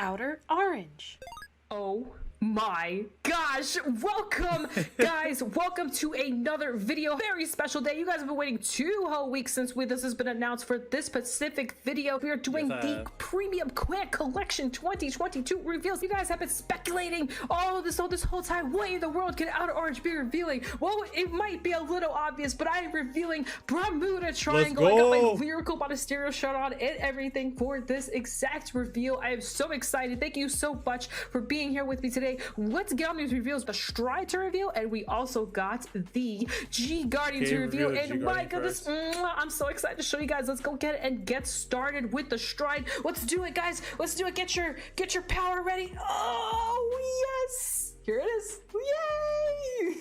outer orange. Oh my gosh, welcome guys, welcome to another video. Very special day. You guys have been waiting 2 whole weeks since this has been announced for this specific video. We are doing the premium quick collection 2022 reveals. You guys have been speculating this whole time. What in the world can outer orange be revealing? Well, it might be a little obvious, but I am revealing Bermuda Triangle. I got my lyrical monasterio shirt on and everything for this exact reveal. I am so excited. Thank you so much for being here with me today. Let's get on these reveals. The Stride to reveal, and we also got the G Guardian to reveal. And my goodness, I'm so excited to show you guys. Let's go get started with the Stride. Let's do it, guys. Let's do it. Get your power ready. Oh yes, here it is. Yay!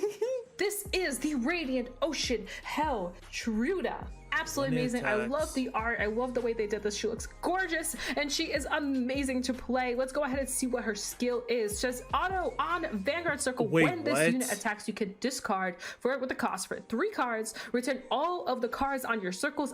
This is the Radiant Ocean Hell Truda. Absolutely amazing. I love the art. I love the way they did this. She looks gorgeous and she is amazing to play. Let's go ahead and see what her skill is. Just auto on Vanguard Circle. When this unit attacks, you can discard for it with the cost for 3 cards. Return all of the cards on your circles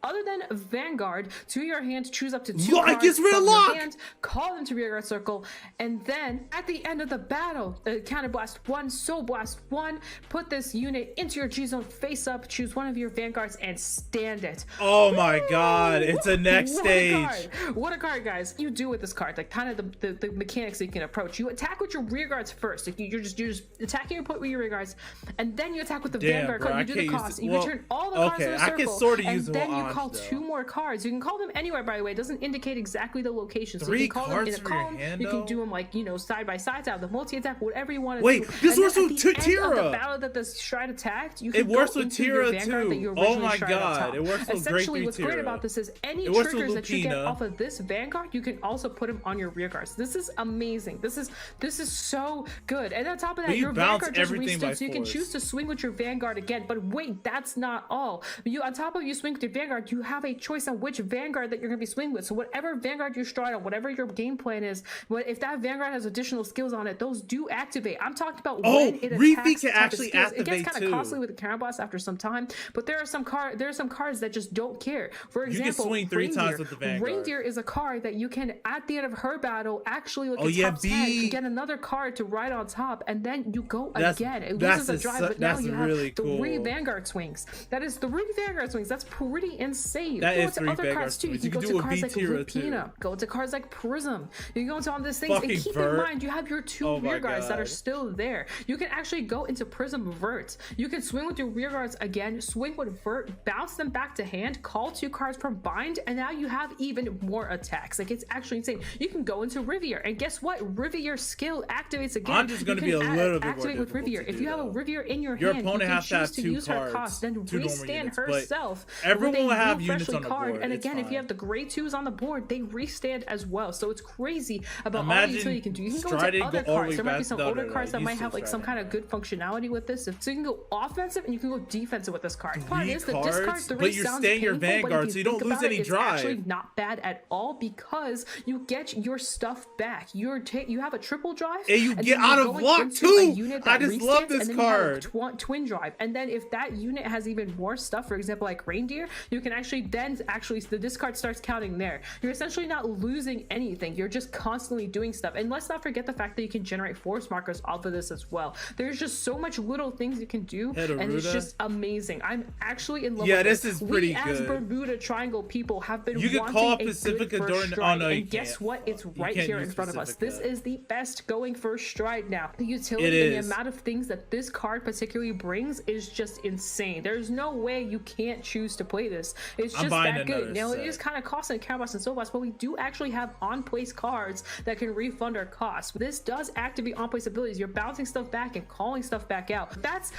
other than Vanguard to your hand. Choose up to 2 cards from your hand, call them to your Vanguard Circle, and then at the end of the battle, counter blast 1, soul blast 1, put this unit into your G zone face up, choose one of your Vanguards and stand it. Oh my god, it's a next stage. What a card, guys. You do with this card, like kind of the mechanics that you can approach. You attack with your rear guards first. Like you're just attacking your point with your rear guards, and then you attack with the Vanguard card. You do the cost. You return all the cards in the circle. I can sort of use them on. Call 2 more cards. You can call them anywhere, by the way. It doesn't indicate exactly the location. So 3 you can call them in a column. You can do them like, you know, side by side, out of the multi-attack, whatever you want to do. Wait, this works with Tira. The battle that the Stride attacked, you can it works go with Tira too. Oh my god, it works with essentially what's great about this is any triggers that you get off of this Vanguard, you can also put them on your rear guards. This is amazing. This is so good. And on top of that, your Vanguard just restood, so you can choose to swing with your Vanguard again. But wait, that's not all. On top of you swing with your Vanguard, you have a choice on which Vanguard that you're going to be swinging with. So whatever Vanguard you stride on, whatever your game plan is, if that Vanguard has additional skills on it, those do activate. I'm talking about when it attacks. Can actually activate. It gets kind of costly with the counter blast after some time, but there are some cards that just don't care. For example, you can swing 3 times with the Vanguard. Reindeer is a card that you can, at the end of her battle, actually look at top 10, you get another card to ride on top, and then you go again. It loses a drive, but now you have really 3 Vanguard swings. That is 3 Vanguard swings. That's pretty insane. That is 3 other cards too. You can go to cards like Lupina, go to cards like Prism. You can go into all these things, and keep in mind you have your 2 rear guards that are still there. You can actually go into Prism Vert. You can swing with your rear guards again, swing with Vert, bounce them back to hand, call 2 cards from bind, and now you have even more attacks. Like, it's actually insane. You can go into Riviere, and guess what? Riviere's skill activates again. I'm just going to be a little bit activate more with Riviere. If you have a Riviere in your hand, hand, opponent you can has to have choose to 2 use her cost, then restand herself. Everyone will have units on the board. And again, if you have the grade 2s on the board, they restand as well. So it's crazy about all the utility you can do. You can go into other cards. There might be some older cards that might have like some kind of good functionality with this. So you can go offensive and you can go defensive with this card. Part is the discard 3 but you're sounds staying your painful, Vanguard, so you don't lose any drive. It's actually not bad at all because you get your stuff back. You have a triple drive, and you get out of luck too. I just love this card. Twin drive, and then if that unit has even more stuff, for example, like Reindeer, you can actually the discard starts counting there. You're essentially not losing anything. You're just constantly doing stuff. And let's not forget the fact that you can generate force markers off of this as well. There's just so much little things you can do, and it's just amazing. I'm actually in love with this. Is pretty good. As Bermuda Triangle people have been wanting call a Pacifica good first during stride, and guess what? It's right here in front of us. This is the best going first stride now. The utility and the amount of things that this card particularly brings is just insane. There's no way you can't choose to play this. It's just that good. Now, it is kind of costly in Counterblast and Soul Blast, but we do actually have on-place cards that can refund our costs. This does activate on-place abilities. You're bouncing stuff back and calling stuff back out. That's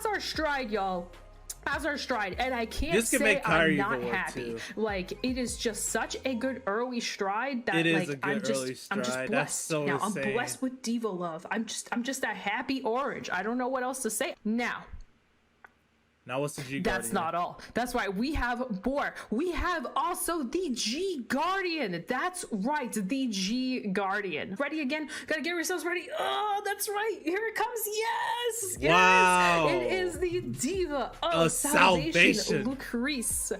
our stride, y'all. As our stride, and I can't say I'm not happy. Like, it is just such a good early stride that I'm just blessed. Now I'm blessed with Devo love. I'm just a happy orange. I don't know what else to say. Now Now what's the G Guardian? That's not all. That's right. We have more. We have also the G Guardian. That's right. The G Guardian. Ready again? Gotta get yourselves ready. Oh, that's right. Here it comes. Yes. Wow. Yes. It is the Diva of Salvation, Lucrece.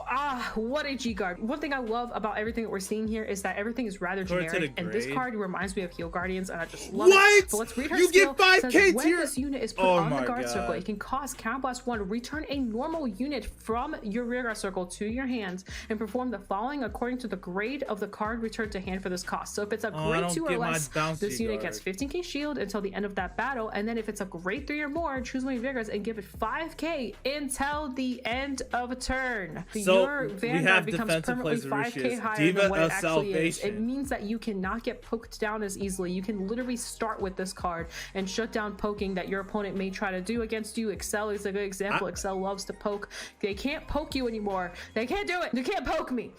Ah, what a G Guard. One thing I love about everything that we're seeing here is that everything is rather generic. And this card reminds me of Heal Guardians, and I just love it. But let's read her skill. You get 5k when this unit is put on the guard circle, it can cause Counterblast 1. Return a normal unit from your rear guard circle to your hand and perform the following according to the grade of the card returned to hand for this cost. So if it's a grade 2 or less, this unit gets 15k shield until the end of that battle, and then if it's a grade 3 or more, choose one of your guards and give it 5k until the end of a turn. So your Vanguard becomes permanently 5k higher than what it actually is. It means that you cannot get poked down as easily. You can literally start with this card and shut down poking that your opponent may try to do against you. Excel is a good example. Excel loves to poke. They can't poke you anymore. They can't do it. You can't poke me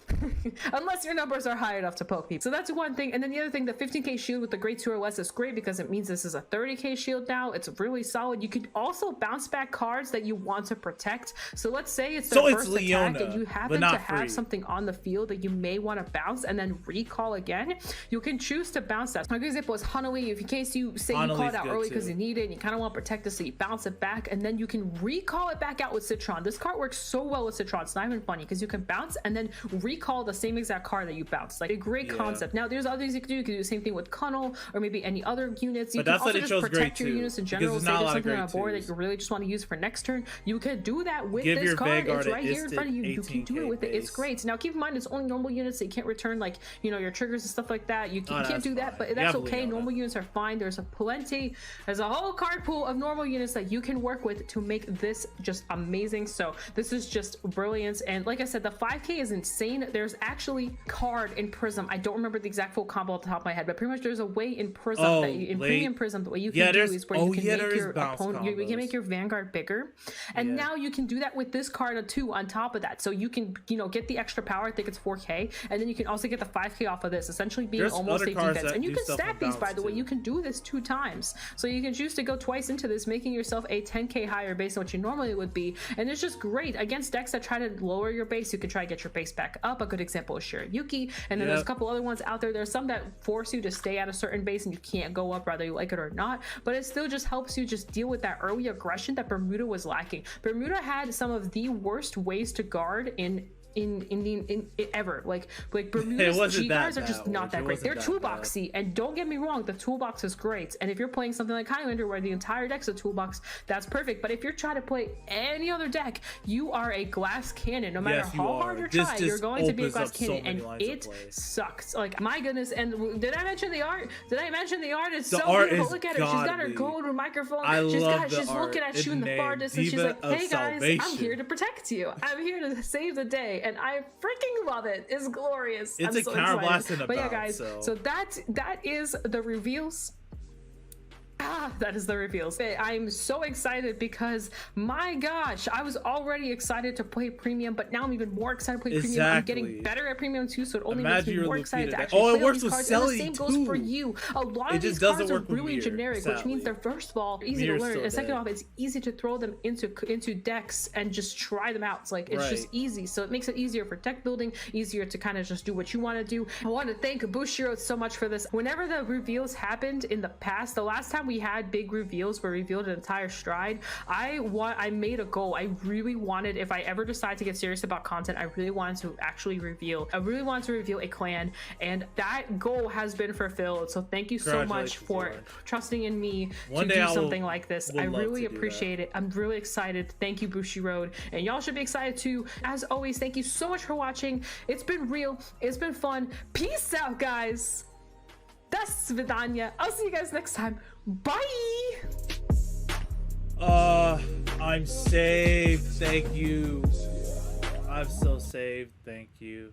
unless your numbers are high enough to poke me. So that's one thing. And then the other thing, the 15k shield with the grade 2 or less is great because it means this is a 30k shield now. It's really solid. You can also bounce back cards that you want to protect. So let's say it's the first attack and you happen to have something on the field that you may want to bounce and then recall again. You can choose to bounce that. A good example is Hanui. If in case you say you call it out early because you need it and you kind of want to protect it, so you bounce it back and then you can recall it back out with Citron. This card works so well with Citron. It's not even funny because you can bounce and then recall the same exact card that you bounced. Like a great concept. Now there's other things you can do. You can do the same thing with Carole or maybe any other units. You can also just protect your units in general. Say there's something on a board that you really just want to use for next turn. You could do that with this card. It's right here in front of you. You can do it with it. It's great. Now keep in mind it's only normal units. So you can't return like, you know, your triggers and stuff like that. You can't do that, but that's okay. Normal units are fine. There's a whole card pool of normal units that you can work with to make this just amazing. So this is just brilliant. And like I said, the 5k is insane. There's actually card in Prism. I don't remember the exact full combo off the top of my head, but pretty much there's a way in Prism that you, in Premium Prism, the way you can do is where you can make your opponent, you can make your Vanguard bigger. And now you can do that with this card too on top of that. So you can, you know, get the extra power. I think it's 4k, and then you can also get the 5k off of this, essentially being almost safe defense. And you can stack these, by the way. You can do this 2 times. So you can choose to go twice into this, making yourself a 10k higher based on what you normally would be. And it's just great against decks that try to lower your base. You can try to get your base back up. A good example is Shirayuki, and then there's a couple other ones out there. There's some that force you to stay at a certain base and you can't go up whether you like it or not, but it still just helps you just deal with that early aggression that Bermuda was lacking. Bermuda had some of the worst ways to guard in ever. Like Bermuda's G guards are just not that great. They're toolboxy, and don't get me wrong, the toolbox is great. And if you're playing something like Highlander where the entire deck's a toolbox, that's perfect. But if you're trying to play any other deck, you are a glass cannon. No matter how hard you try, you're going to be a glass cannon, and it sucks. Like, my goodness. And did I mention the art? Did I mention the art is so beautiful? Look at her. She's got her gold microphone. She's looking at you in the far distance. She's like, hey guys, I'm here to protect you. I'm here to save the day. And I freaking love it. It's glorious. It's a counterblast in a But yeah, guys, so that is the reveals. That is the reveals. I'm so excited because, my gosh, I was already excited to play Premium, but now I'm even more excited to play Premium. I'm getting better at Premium too, so it only makes me more excited to actually play these cards. And the same goes for you. A lot of these cards are really generic, which means they're, first of all, easy to learn, and second off, it's easy to throw them into decks and just try them out. It's like, it's just easy, so it makes it easier for deck building, easier to kind of just do what you want to do. I want to thank Bushiroad so much for this. Whenever the reveals happened in the past, the last time we had big reveals where we revealed an entire stride, I made a goal. I really wanted, if I ever decide to get serious about content, I really wanted to actually reveal a clan, and that goal has been fulfilled. So thank you so much for trusting in me to do something like this. I really appreciate it. I'm really excited. Thank you, Bushiroad, and y'all should be excited too. As always, thank you so much for watching. It's been real. It's been fun. Peace out, guys. That's Svidanya. I'll see you guys next time. Bye. I'm saved. Thank you. I'm so saved. Thank you.